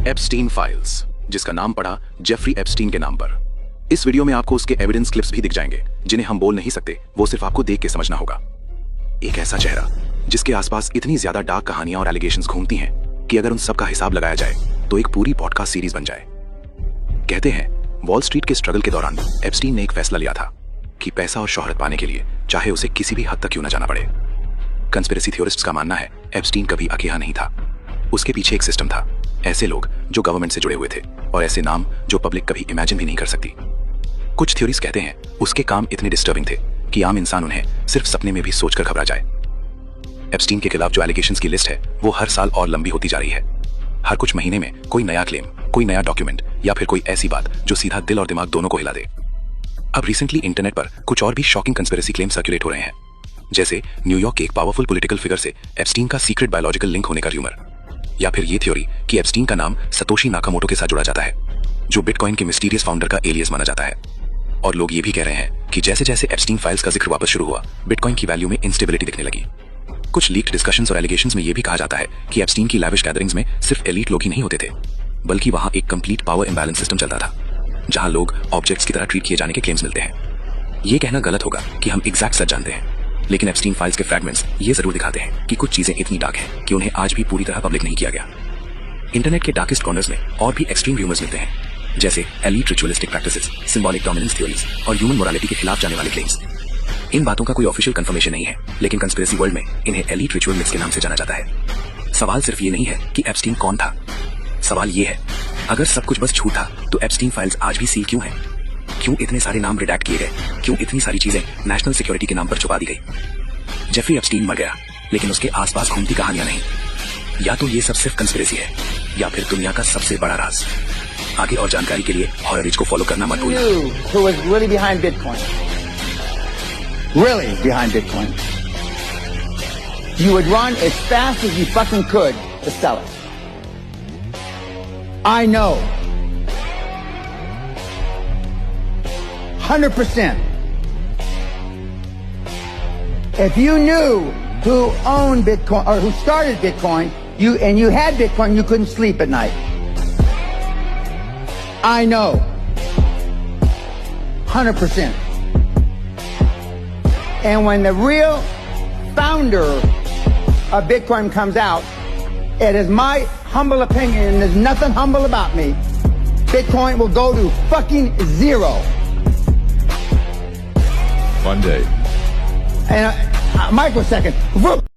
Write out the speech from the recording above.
Epstein files, जिसका नाम पड़ा जेफरी एप्स्टीन के नाम पर। इस वीडियो में आपको उसके एविडेंस क्लिप्स भी दिख जाएंगे, जिन्हें हम बोल नहीं सकते, वो सिर्फ आपको देख के समझना होगा। एक ऐसा चेहरा जिसके आसपास इतनी ज्यादा डार्क कहानियां और एलिगेशंस घूमती हैं कि अगर उन सब का हिसाब लगाया जाए तो एक पूरी पॉडकास्ट सीरीज बन जाए। कहते हैं वॉल स्ट्रीट के स्ट्रगल के दौरान एप्स्टीन ने एक फैसला लिया था कि पैसा और शोहरत पाने के लिए चाहे उसे किसी भी हद तक क्यों न जाना पड़े। कंस्पिरेसी थ्योरिस्ट्स का मानना है एप्स्टीन कभी अकेला नहीं था, उसके पीछे एक सिस्टम था, ऐसे लोग जो गवर्नमेंट से जुड़े हुए थे और ऐसे नाम जो पब्लिक कभी इमेजिन भी नहीं कर सकती। कुछ थ्योरीज कहते हैं उसके काम इतने डिस्टर्बिंग थे कि आम इंसान उन्हें सिर्फ सपने में भी सोचकर घबरा जाए। एप्स्टीन के खिलाफ जो एलिगेशंस की लिस्ट है वो हर साल और लंबी होती जा रही है। हर कुछ महीने में कोई नया क्लेम, कोई नया डॉक्यूमेंट या फिर कोई ऐसी बात जो सीधा दिल और दिमाग दोनों को हिला दे। अब रिसेंटली इंटरनेट पर कुछ और भी शॉकिंग कंस्पिरेसी क्लेम सर्कुलेट हो रहे हैं, जैसे न्यूयॉर्क के एक पावरफुल पॉलिटिकल फिगर से एप्स्टीन का सीक्रेट बायोलॉजिकल लिंक होने का र्यूमर, या फिर ये थ्योरी कि एप्स्टीन का नाम सतोशी नाकामोटो के साथ जुड़ा जाता है, जो बिटकॉइन के मिस्टीरियस फाउंडर का एलियस माना जाता है। और लोग ये भी कह रहे हैं कि जैसे जैसे एप्स्टीन फाइल्स का जिक्र वापस शुरू हुआ, बिटकॉइन की वैल्यू में इंस्टेबिलिटी दिखने लगी। कुछ लीक्ड डिस्कशंस और एलिगेशंस में ये भी कहा जाता है कि एप्स्टीन की लैविश गैदरिंग्स में सिर्फ एलीट लोग ही नहीं होते थे, बल्कि वहां एक कंप्लीट पावर इंबैलेंस सिस्टम चलता था, जहां लोग ऑब्जेक्ट्स की तरह ट्रीट किए जाने के क्लेम्स मिलते हैं। ये कहना गलत होगा कि हम एग्जैक्ट सच जानते हैं, लेकिन एप्स्टीन फाइल्स के फ्रैगमेंट्स ये जरूर दिखाते हैं कि कुछ चीजें इतनी डार्क हैं कि उन्हें आज भी पूरी तरह पब्लिक नहीं किया गया। इंटरनेट के डार्केस्ट कॉर्नर्स में और भी एक्सट्रीम र्यूमर्स मिलते हैं, जैसे elite ritualistic practices, symbolic dominance theories और ह्यूमन मोरालिटी के खिलाफ जाने वाले क्लेम्स। इन बातों का कोई ऑफिशियल कंफर्मेशन नहीं है, लेकिन कंस्पिरेसी वर्ल्ड में इन्हें एलीट रिचुअल मिथ्स के नाम से जाना जाता है। सवाल सिर्फ ये नहीं है कि एप्स्टीन कौन था, सवाल ये है अगर सब कुछ बस झूठ था तो एप्स्टीन फाइल्स आज भी सील क्यों हैं? क्यों इतने सारे नाम रिडैक्ट किए गए? क्यों इतनी सारी चीजें नेशनल सिक्योरिटी के नाम पर छुपा दी गई? जेफरी एप्स्टीन मर गया, लेकिन उसके आसपास घूमती कहानियां नहीं। या तो ये सब सिर्फ कंस्पिरेसी है या फिर दुनिया का सबसे बड़ा राज। आगे और जानकारी के लिए हॉरर रिच को फॉलो करना मत भूलना। Who was really behind Bitcoin? Really behind Bitcoin? You would run as fast as you fucking could to sell it. I know. 100%. If you knew who owned Bitcoin or who started Bitcoin, you had Bitcoin, you couldn't sleep at night. I know. 100%. And when the real founder of Bitcoin comes out, it is my humble opinion, and there's nothing humble about me, Bitcoin will go to fucking zero. One day. And a microsecond.